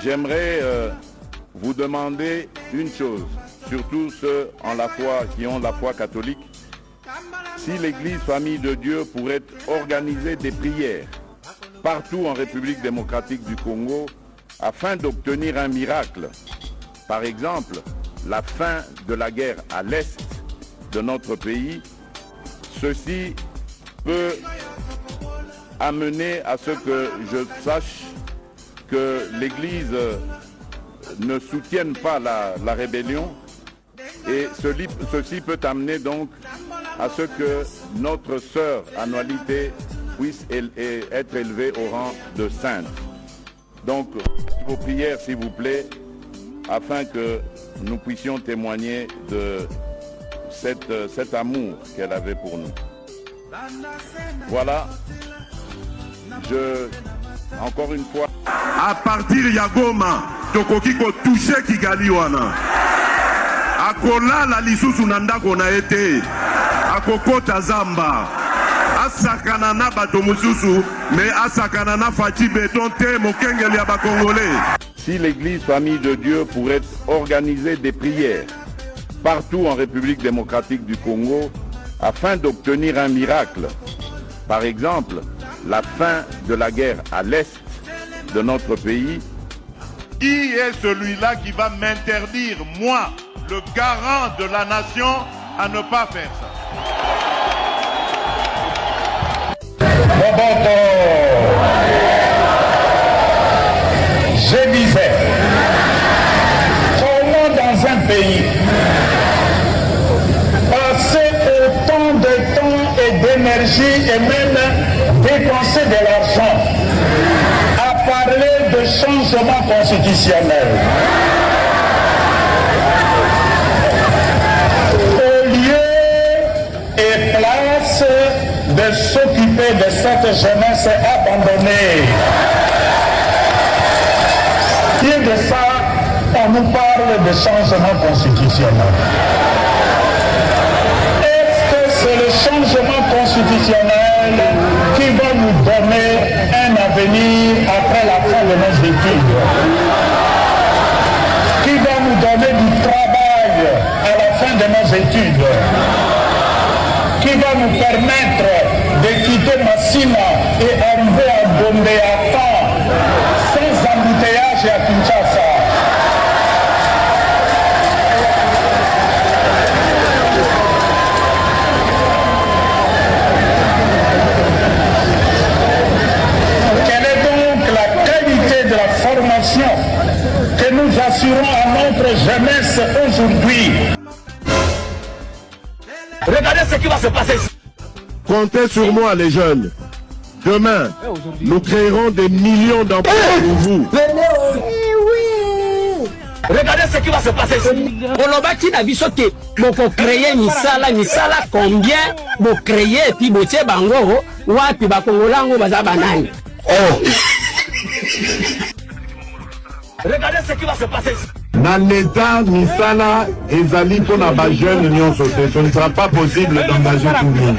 J'aimerais vous demander une chose, surtout ceux qui ont la foi catholique, si l'Église Famille de Dieu pourrait organiser des prières partout en République démocratique du Congo afin d'obtenir un miracle. Par exemple, la fin de la guerre à l'est de notre pays. Ceci peut amener à ce que je sache que l'Église ne soutienne pas la rébellion, et ceci peut amener donc à ce que notre sœur Annualité puisse être élevée au rang de sainte. Donc, vos prières s'il vous plaît, afin que nous puissions témoigner de cet amour qu'elle avait pour nous. Voilà, encore une fois. À partir ya Goma, tokoki ko toucher Kigali wana. Akola la lisusu na ndako na ete. Akokota Zamba. Asakana na bato mususu, mais asakana na Fati Beton te mokengeli ya ba Congolais. Si l'Église Famille de Dieu pourrait organiser des prières partout en République démocratique du Congo afin d'obtenir un miracle, par exemple, la fin de la guerre à l'est de notre pays. Qui est celui-là qui va m'interdire, moi, le garant de la nation, à ne pas faire ça? Je disais, comment dans un pays passer autant de temps et d'énergie et même dépenser de l'argent à parler de changement constitutionnel au lieu et place de s'occuper de cette jeunesse abandonnée. Pire de ça, on nous parle de changement constitutionnel. Est-ce que c'est le changement constitutionnel qui va nous donner un avenir après la fin de nos études? Qui va nous donner du travail à la fin de nos études? Qui va nous permettre de quitter Massina et arriver à Gombe à temps, sans embouteillage et à Kinshasa? Quelle est donc la qualité de la formation que nous assurons à notre jeunesse aujourd'hui? Regardez ce qui va se passer ici. Comptez sur moi, les jeunes. Demain, nous créerons des millions d'emplois pour vous. Regardez ce qui va se passer ici. Olobaki na biso ke boko créer misala combien bo créer puis bo tie bango wapi ba kongolango baza banani. Regardez ce qui va se passer ici. Dans l'État, misala ezali pour na ba jeune union sociale. Ce ne sera pas possible d'engager tout le monde.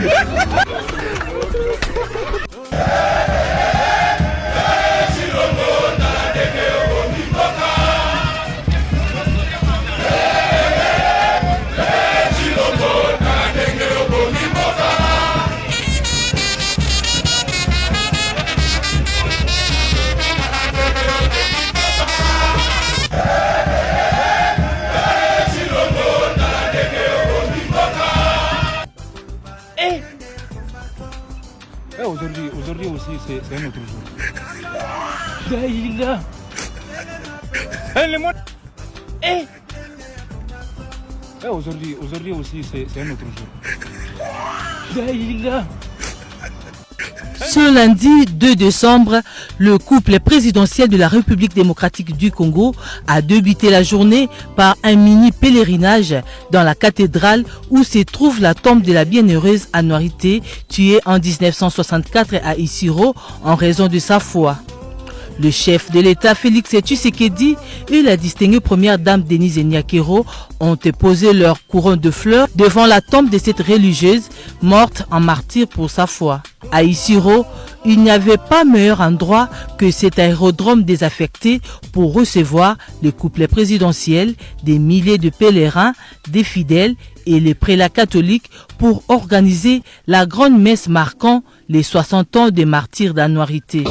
Aujourd'hui aussi, c'est un autre jour. Daïla. Aujourd'hui aussi, c'est un autre jour. Daïla. Ce lundi 2 décembre, le couple présidentiel de la République démocratique du Congo a débuté la journée par un mini pèlerinage dans la cathédrale où se trouve la tombe de la bienheureuse Annualité, tuée en 1964 à Isiro en raison de sa foi. Le chef de l'État Félix Tshisekedi et la distinguée première dame Denise Nyakero ont déposé leur couronne de fleurs devant la tombe de cette religieuse morte en martyr pour sa foi. À Isiro, il n'y avait pas meilleur endroit que cet aérodrome désaffecté pour recevoir les couplets présidentiels, des milliers de pèlerins, des fidèles et les prélats catholiques pour organiser la grande messe marquant les 60 ans des martyrs d'Anouarité.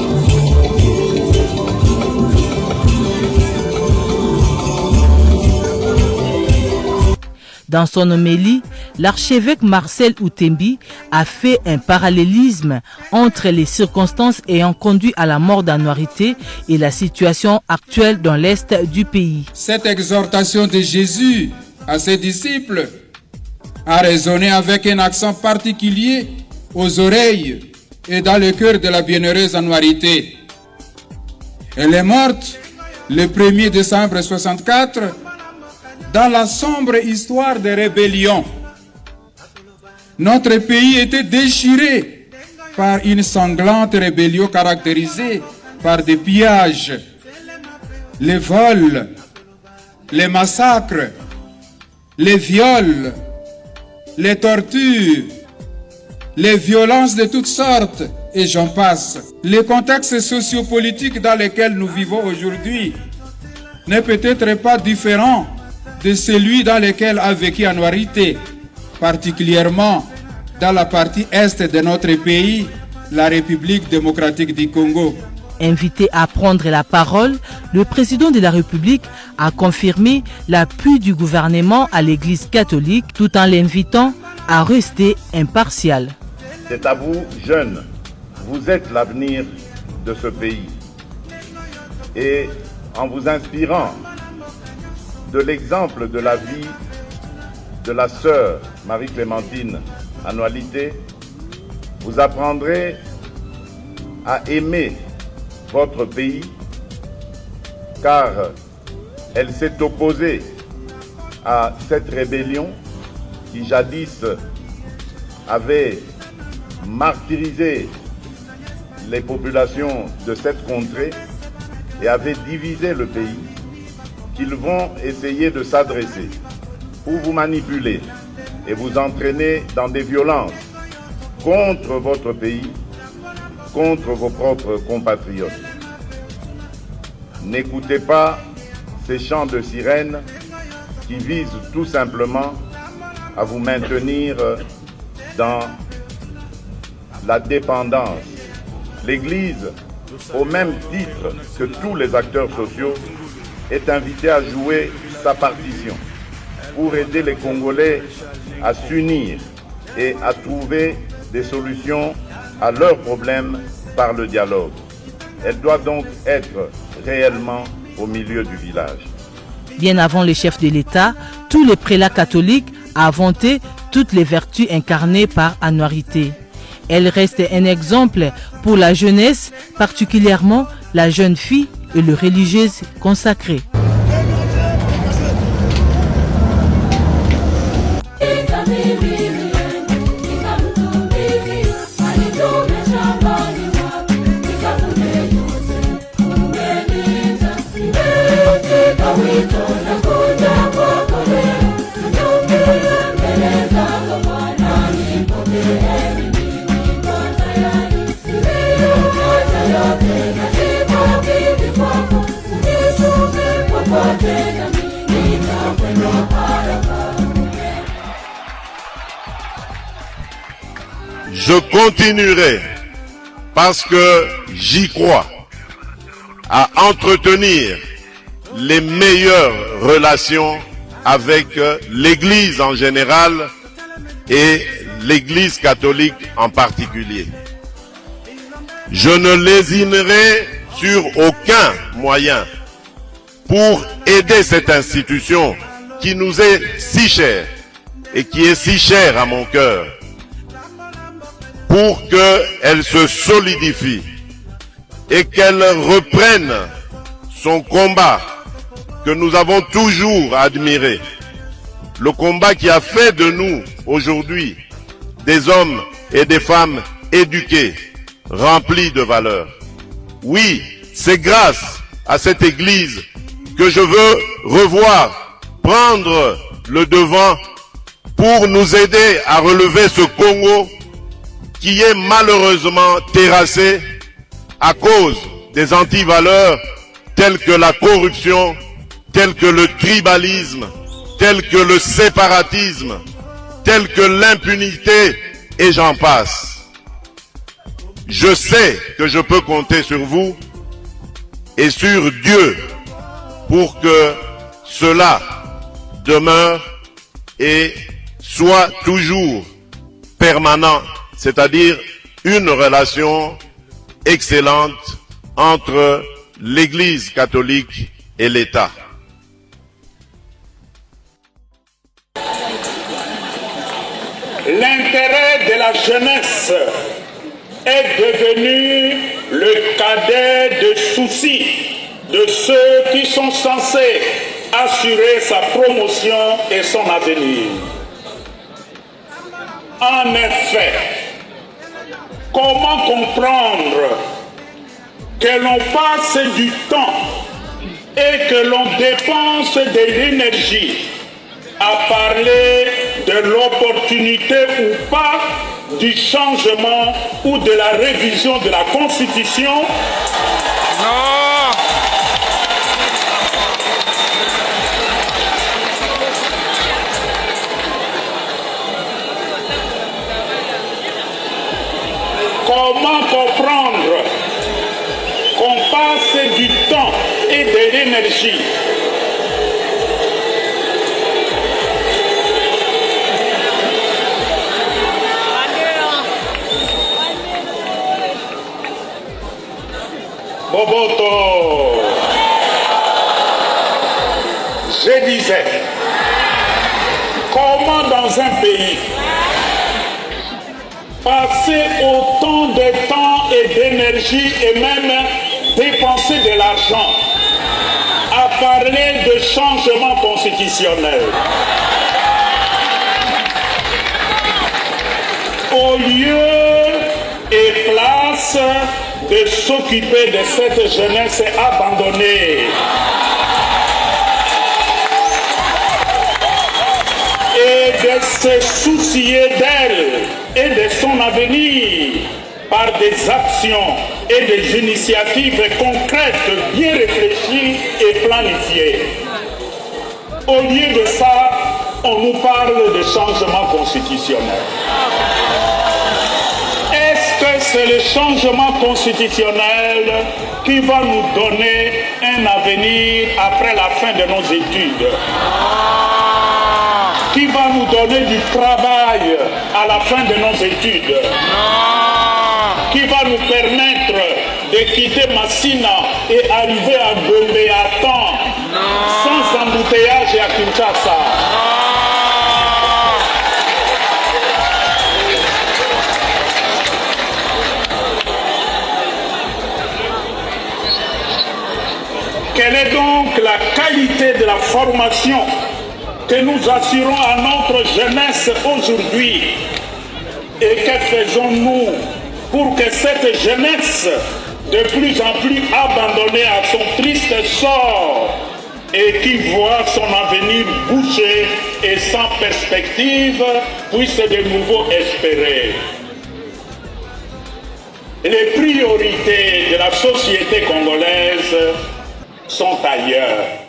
Dans son homélie, l'archevêque Marcel Outembi a fait un parallélisme entre les circonstances ayant conduit à la mort d'Anouarité et la situation actuelle dans l'est du pays. Cette exhortation de Jésus à ses disciples a résonné avec un accent particulier aux oreilles et dans le cœur de la bienheureuse Anouarité. Elle est morte le 1er décembre 1964 dans la sombre histoire des rébellions. Notre pays était déchiré par une sanglante rébellion caractérisée par des pillages, les vols, les massacres, les viols, les tortures, les violences de toutes sortes, et j'en passe. Le contexte sociopolitique dans lequel nous vivons aujourd'hui n'est peut-être pas différent de celui dans lequel a vécu Anouarité, particulièrement dans la partie est de notre pays, la République démocratique du Congo. Invité à prendre la parole, le président de la République a confirmé l'appui du gouvernement à l'Église catholique tout en l'invitant à rester impartial. C'est à vous, jeunes, vous êtes l'avenir de ce pays. Et en vous inspirant de l'exemple de la vie de la sœur Marie-Clémentine Anouarité, vous apprendrez à aimer votre pays, car elle s'est opposée à cette rébellion qui jadis avait martyrisé les populations de cette contrée et avait divisé le pays, qu'ils vont essayer de s'adresser pour vous manipuler et vous entraîner dans des violences contre votre pays, contre vos propres compatriotes. N'écoutez pas ces chants de sirènes qui visent tout simplement à vous maintenir dans la dépendance. L'Église, au même titre que tous les acteurs sociaux, est invitée à jouer sa partition pour aider les Congolais à s'unir et à trouver des solutions à leurs problèmes par le dialogue. Elle doit donc être réellement au milieu du village. Bien avant le chef de l'État, tous les prélats catholiques ont vanté toutes les vertus incarnées par Anouarité. Elle reste un exemple pour la jeunesse, particulièrement la jeune fille et les religieuses consacrées. Je continuerai, parce que j'y crois, à entretenir les meilleures relations avec l'Église en général et l'Église catholique en particulier. Je ne lésinerai sur aucun moyen pour aider cette institution qui nous est si chère et qui est si chère à mon cœur, pour qu'elle se solidifie et qu'elle reprenne son combat que nous avons toujours admiré. Le combat qui a fait de nous aujourd'hui des hommes et des femmes éduqués, remplis de valeurs. Oui, C'est grâce à cette Église que je veux revoir, prendre le devant pour nous aider à relever ce Congo qui est malheureusement terrassé à cause des antivaleurs telles que la corruption, telles que le tribalisme, telles que le séparatisme, telles que l'impunité, et j'en passe. Je sais que je peux compter sur vous et sur Dieu pour que cela demeure et soit toujours permanent, c'est-à-dire une relation excellente entre l'Église catholique et l'État. L'intérêt de la jeunesse est devenu le cadet de soucis de ceux qui sont censés assurer sa promotion et son avenir. En effet, comment comprendre que l'on passe du temps et que l'on dépense de l'énergie à parler de l'opportunité ou pas du changement ou de la révision de la Constitution? Non! Comment comprendre qu'on passe du temps et de l'énergie Boboto? Je disais, comment dans un pays passer autant de temps et d'énergie et même dépenser de l'argent à parler de changement constitutionnel au lieu et place de s'occuper de cette jeunesse abandonnée et de se soucier d'elle et de son avenir par des actions et des initiatives concrètes bien réfléchies et planifiées. Au lieu de ça, on nous parle de changement constitutionnel. Est-ce que c'est le changement constitutionnel qui va nous donner un avenir après la fin de nos études? Qui va nous donner du travail à la fin de nos études? Qui va nous permettre de quitter Massina et arriver à Gombe à temps, sans embouteillage et à Kinshasa? Quelle est donc la qualité de la formation que nous assurons à notre jeunesse aujourd'hui? Et que faisons-nous pour que cette jeunesse, de plus en plus abandonnée à son triste sort et qui voit son avenir bouché et sans perspective, puisse de nouveau espérer? Les priorités de la société congolaise sont ailleurs.